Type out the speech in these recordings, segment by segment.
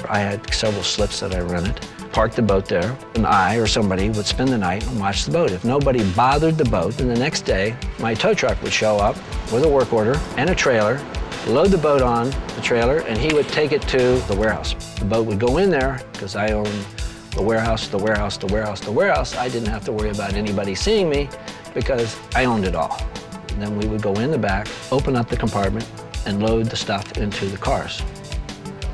I had several slips that I rented, parked the boat there, and I or somebody would spend the night and watch the boat. If nobody bothered the boat, then the next day, my tow truck would show up with a work order and a trailer, load the boat on the trailer, and he would take it to the warehouse. The boat would go in there, because I owned the warehouse, the warehouse, the warehouse, the warehouse. I didn't have to worry about anybody seeing me because I owned it all. And then we would go in the back, open up the compartment, and load the stuff into the cars.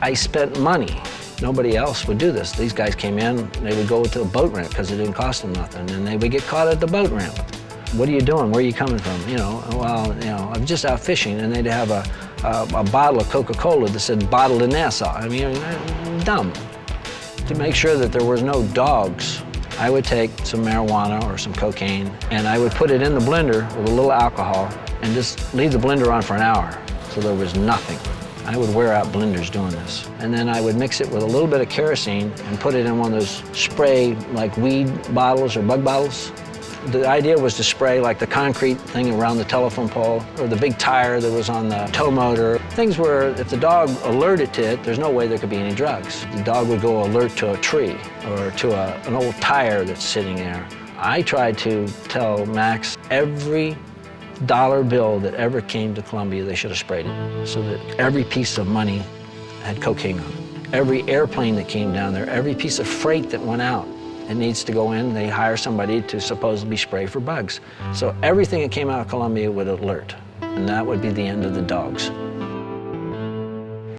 I spent money. Nobody else would do this. These guys came in, they would go to a boat ramp because it didn't cost them nothing, and they would get caught at the boat ramp. What are you doing? Where are you coming from? You know, well, you know, I'm just out fishing, and they'd have a bottle of Coca-Cola that said bottled in Nassau. I mean, dumb. To make sure that there was no dogs, I would take some marijuana or some cocaine, and I would put it in the blender with a little alcohol and just leave the blender on for an hour so there was nothing. I would wear out blenders doing this. And then I would mix it with a little bit of kerosene and put it in one of those spray, like weed bottles or bug bottles. The idea was to spray like the concrete thing around the telephone pole or the big tire that was on the tow motor. Things where if the dog alerted to it, there's no way there could be any drugs. The dog would go alert to a tree or to an old tire that's sitting there. I tried to tell Max every dollar bill that ever came to Colombia, they should have sprayed it so that every piece of money had cocaine on it. Every airplane that came down there, every piece of freight that went out, it needs to go in, they hire somebody to supposedly spray for bugs. So everything that came out of Colombia would alert, and that would be the end of the dogs.